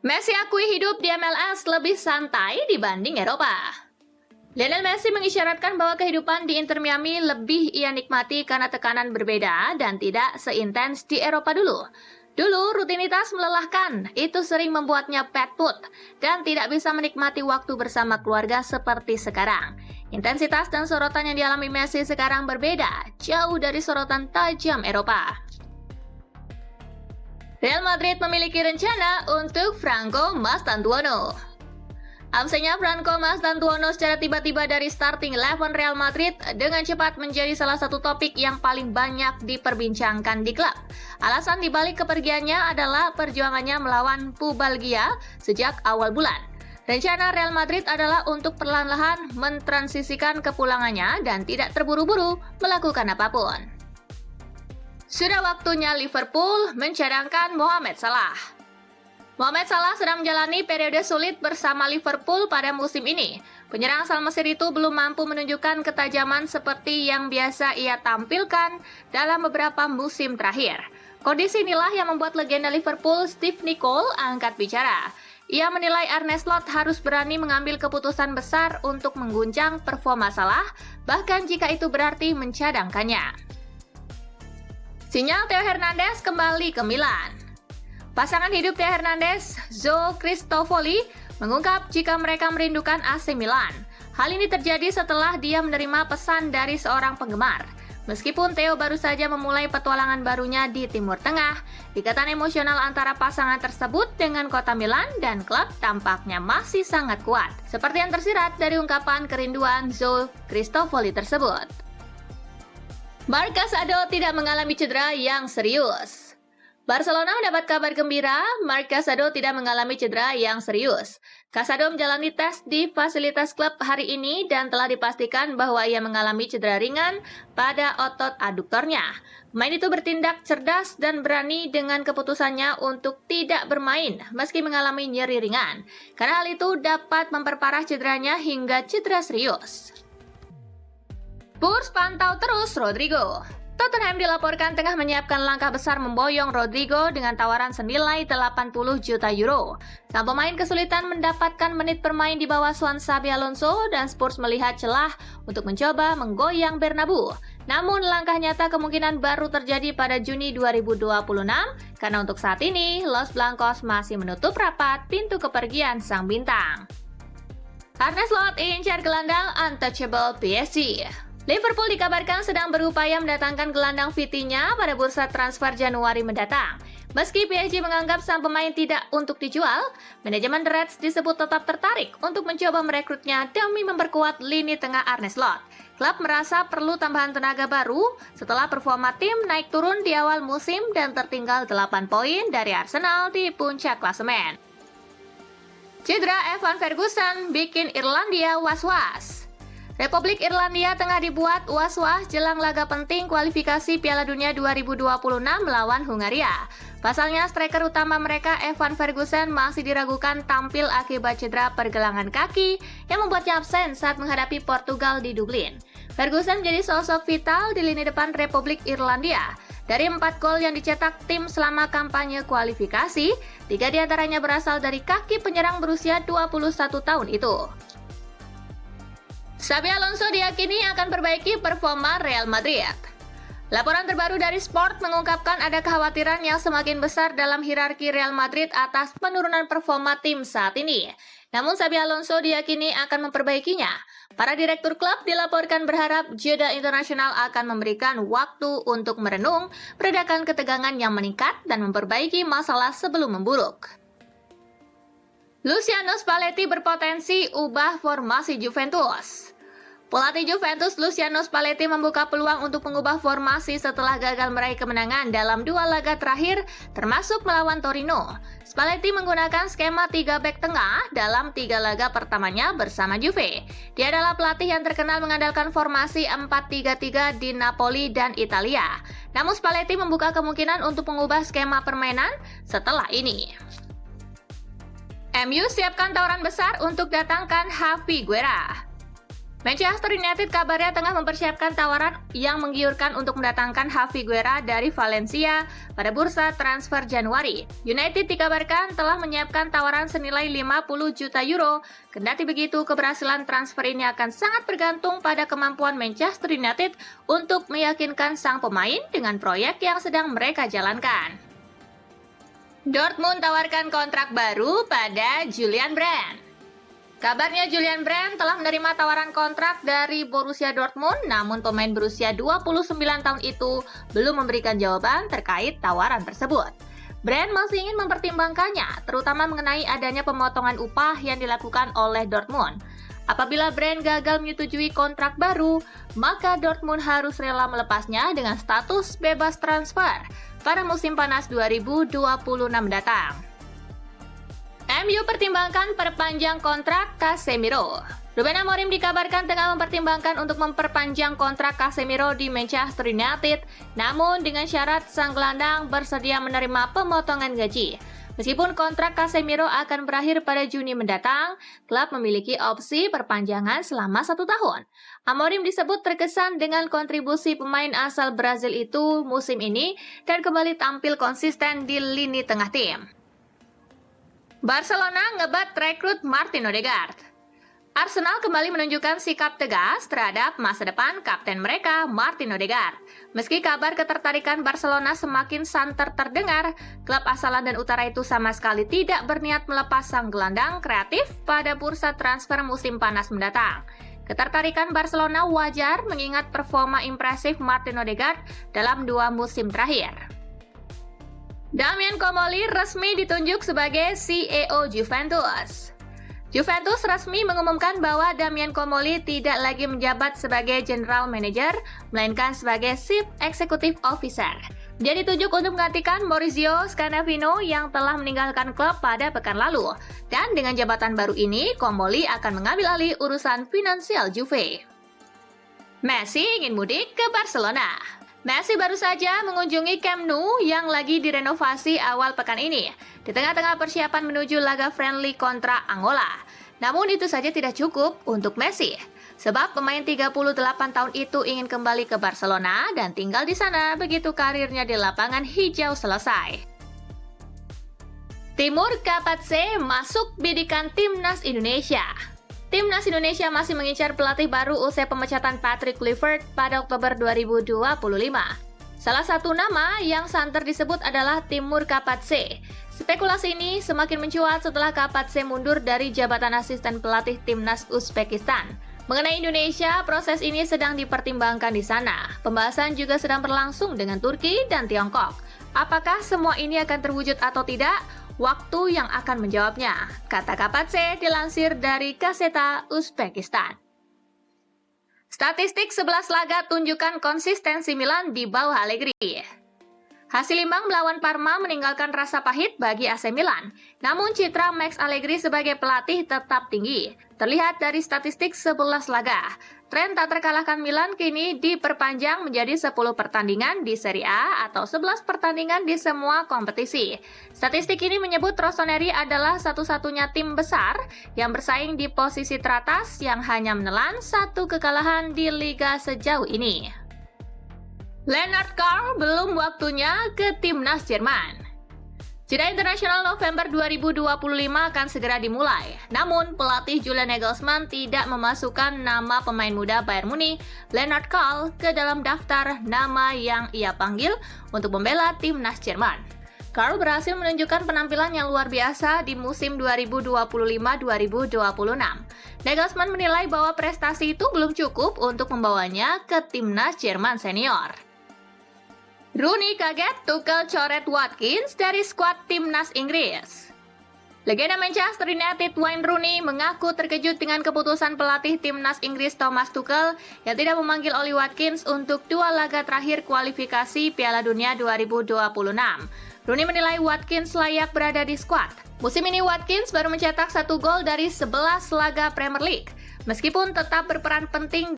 Messi akui hidup di MLS lebih santai dibanding Eropa. Lionel Messi mengisyaratkan bahwa kehidupan di Inter Miami lebih ia nikmati karena tekanan berbeda dan tidak seintens di Eropa dulu. Dulu rutinitas melelahkan, itu sering membuatnya bad mood dan tidak bisa menikmati waktu bersama keluarga seperti sekarang. Intensitas dan sorotan yang dialami Messi sekarang berbeda, jauh dari sorotan tajam Eropa. Real Madrid memiliki rencana untuk Franco Mastantuono. Absennya Franco Mastantuono secara tiba-tiba dari starting 11 Real Madrid dengan cepat menjadi salah satu topik yang paling banyak diperbincangkan di klub. Alasan dibalik kepergiannya adalah perjuangannya melawan pubalgia sejak awal bulan. Rencana Real Madrid adalah untuk perlahan-lahan mentransisikan kepulangannya dan tidak terburu-buru melakukan apapun. Sudah waktunya Liverpool mencadangkan Mohamed Salah. Mohamed Salah sedang menjalani periode sulit bersama Liverpool pada musim ini. Penyerang asal Mesir itu belum mampu menunjukkan ketajaman seperti yang biasa ia tampilkan dalam beberapa musim terakhir. Kondisi inilah yang membuat legenda Liverpool Steve Nicol angkat bicara. Ia menilai Arne Slot harus berani mengambil keputusan besar untuk mengguncang performa Salah, bahkan jika itu berarti mencadangkannya. Sinyal Theo Hernandez kembali ke Milan. Pasangan hidup Theo Hernandez, Joe Cristofoli, mengungkap jika mereka merindukan AC Milan. Hal ini terjadi setelah dia menerima pesan dari seorang penggemar. Meskipun Theo baru saja memulai petualangan barunya di Timur Tengah, ikatan emosional antara pasangan tersebut dengan kota Milan dan klub tampaknya masih sangat kuat. Seperti yang tersirat dari ungkapan kerinduan Joe Cristofoli tersebut. Marc Casado tidak mengalami cedera yang serius. Barcelona mendapat kabar gembira, Marc Casado tidak mengalami cedera yang serius. Casado menjalani tes di fasilitas klub hari ini dan telah dipastikan bahwa ia mengalami cedera ringan pada otot aduktornya. Pemain itu bertindak cerdas dan berani dengan keputusannya untuk tidak bermain meski mengalami nyeri ringan, karena hal itu dapat memperparah cederanya hingga cedera serius. Spurs pantau terus Rodrigo. Tottenham dilaporkan tengah menyiapkan langkah besar memboyong Rodrigo dengan tawaran senilai 80 juta euro. Sang pemain kesulitan mendapatkan menit bermain di bawah asuhan Xabi Alonso dan Spurs melihat celah untuk mencoba menggoyang Bernabeu. Namun langkah nyata kemungkinan baru terjadi pada Juni 2026 karena untuk saat ini Los Blancos masih menutup rapat pintu kepergian sang bintang. Arne Slot incar gelandang untouchable PSG. Liverpool dikabarkan sedang berupaya mendatangkan gelandang Vitinha pada bursa transfer Januari mendatang. Meski PSG menganggap sang pemain tidak untuk dijual, manajemen The Reds disebut tetap tertarik untuk mencoba merekrutnya demi memperkuat lini tengah Arne Slot. Klub merasa perlu tambahan tenaga baru setelah performa tim naik turun di awal musim dan tertinggal 8 poin dari Arsenal di puncak klasemen. Cedera Evan Ferguson bikin Irlandia was-was. Republik Irlandia tengah dibuat was-was jelang laga penting kualifikasi Piala Dunia 2026 melawan Hungaria. Pasalnya striker utama mereka Evan Ferguson masih diragukan tampil akibat cedera pergelangan kaki yang membuatnya absen saat menghadapi Portugal di Dublin. Ferguson menjadi sosok vital di lini depan Republik Irlandia. Dari 4 gol yang dicetak tim selama kampanye kualifikasi, 3 diantaranya berasal dari kaki penyerang berusia 21 tahun itu. Xabi Alonso diyakini akan perbaiki performa Real Madrid. Laporan terbaru dari Sport mengungkapkan ada kekhawatiran yang semakin besar dalam hierarki Real Madrid atas penurunan performa tim saat ini. Namun Xabi Alonso diyakini akan memperbaikinya. Para direktur klub dilaporkan berharap jeda internasional akan memberikan waktu untuk merenung, meredakan ketegangan yang meningkat dan memperbaiki masalah sebelum memburuk. Luciano Spalletti berpotensi ubah formasi Juventus. Pelatih Juventus Luciano Spalletti membuka peluang untuk mengubah formasi setelah gagal meraih kemenangan dalam 2 laga terakhir, termasuk melawan Torino. Spalletti menggunakan skema 3 bek tengah dalam 3 laga pertamanya bersama Juve. Dia adalah pelatih yang terkenal mengandalkan formasi 4-3-3 di Napoli dan Italia. Namun Spalletti membuka kemungkinan untuk mengubah skema permainan setelah ini. MU siapkan tawaran besar untuk datangkan Javi Guerra. Manchester United kabarnya tengah mempersiapkan tawaran yang menggiurkan untuk mendatangkan Figueira dari Valencia pada bursa transfer Januari. United dikabarkan telah menyiapkan tawaran senilai 50 juta euro. Kendati begitu, keberhasilan transfer ini akan sangat bergantung pada kemampuan Manchester United untuk meyakinkan sang pemain dengan proyek yang sedang mereka jalankan. Dortmund tawarkan kontrak baru pada Julian Brandt. Kabarnya Julian Brandt telah menerima tawaran kontrak dari Borussia Dortmund, namun pemain berusia 29 tahun itu belum memberikan jawaban terkait tawaran tersebut. Brandt masih ingin mempertimbangkannya, terutama mengenai adanya pemotongan upah yang dilakukan oleh Dortmund. Apabila Brandt gagal menyetujui kontrak baru, maka Dortmund harus rela melepasnya dengan status bebas transfer pada musim panas 2026 datang. MU pertimbangkan perpanjang kontrak Casemiro. Ruben Amorim dikabarkan tengah mempertimbangkan untuk memperpanjang kontrak Casemiro di Manchester United, namun dengan syarat sang gelandang bersedia menerima pemotongan gaji. Meskipun kontrak Casemiro akan berakhir pada Juni mendatang, klub memiliki opsi perpanjangan selama 1 tahun. Amorim disebut terkesan dengan kontribusi pemain asal Brazil itu musim ini dan kembali tampil konsisten di lini tengah tim. Barcelona ngebat rekrut Martin Odegaard. Arsenal kembali menunjukkan sikap tegas terhadap masa depan kapten mereka, Martin Odegaard. Meski kabar ketertarikan Barcelona semakin santer terdengar, klub asalan dan utara itu sama sekali tidak berniat melepas sang gelandang kreatif pada bursa transfer musim panas mendatang. Ketertarikan Barcelona wajar mengingat performa impresif Martin Odegaard dalam 2 musim terakhir. Damian Comolli resmi ditunjuk sebagai CEO Juventus. Juventus resmi mengumumkan bahwa Damian Comolli tidak lagi menjabat sebagai General Manager, melainkan sebagai Chief Executive Officer. Dia ditunjuk untuk menggantikan Maurizio Scannavino yang telah meninggalkan klub pada pekan lalu. Dan dengan jabatan baru ini, Comolli akan mengambil alih urusan finansial Juve. Messi ingin mudik ke Barcelona. Messi baru saja mengunjungi Camp Nou yang lagi direnovasi awal pekan ini, di tengah-tengah persiapan menuju laga friendly kontra Angola. Namun itu saja tidak cukup untuk Messi, sebab pemain 38 tahun itu ingin kembali ke Barcelona dan tinggal di sana begitu karirnya di lapangan hijau selesai. Timur Kapatse masuk bidikan Timnas Indonesia. Timnas Indonesia masih mengincar pelatih baru usai pemecatan Patrick Kluivert pada Oktober 2025. Salah satu nama yang santer disebut adalah Timur Kapatse. Spekulasi ini semakin mencuat setelah Kapatse mundur dari jabatan asisten pelatih Timnas Uzbekistan. Mengenai Indonesia, proses ini sedang dipertimbangkan di sana. Pembahasan juga sedang berlangsung dengan Turki dan Tiongkok. Apakah semua ini akan terwujud atau tidak? Waktu yang akan menjawabnya, kata Kapatse dilansir dari Gazeta Uzbekistan. Statistik 11 laga tunjukkan konsistensi Milan di bawah Allegri. Hasil imbang melawan Parma meninggalkan rasa pahit bagi AC Milan. Namun citra Max Allegri sebagai pelatih tetap tinggi. Terlihat dari statistik 11 laga. Tren tak terkalahkan Milan kini diperpanjang menjadi 10 pertandingan di Serie A atau 11 pertandingan di semua kompetisi. Statistik ini menyebut Rossoneri adalah satu-satunya tim besar yang bersaing di posisi teratas yang hanya menelan 1 kekalahan di Liga sejauh ini. Lennart Karl belum waktunya ke Timnas Jerman. Jeda internasional November 2025 akan segera dimulai. Namun, pelatih Julian Nagelsmann tidak memasukkan nama pemain muda Bayern Munich, Lennart Karl, ke dalam daftar nama yang ia panggil untuk membela Timnas Jerman. Karl berhasil menunjukkan penampilan yang luar biasa di musim 2025-2026. Nagelsmann menilai bahwa prestasi itu belum cukup untuk membawanya ke Timnas Jerman senior. Rooney kaget Tuchel coret Watkins dari skuad Timnas Inggris. Legenda Manchester United Wayne Rooney mengaku terkejut dengan keputusan pelatih Timnas Inggris Thomas Tuchel yang tidak memanggil Ollie Watkins untuk 2 laga terakhir kualifikasi Piala Dunia 2026. Rooney menilai Watkins layak berada di skuad. Musim ini Watkins baru mencetak 1 gol dari 11 laga Premier League. Meskipun tetap berperan penting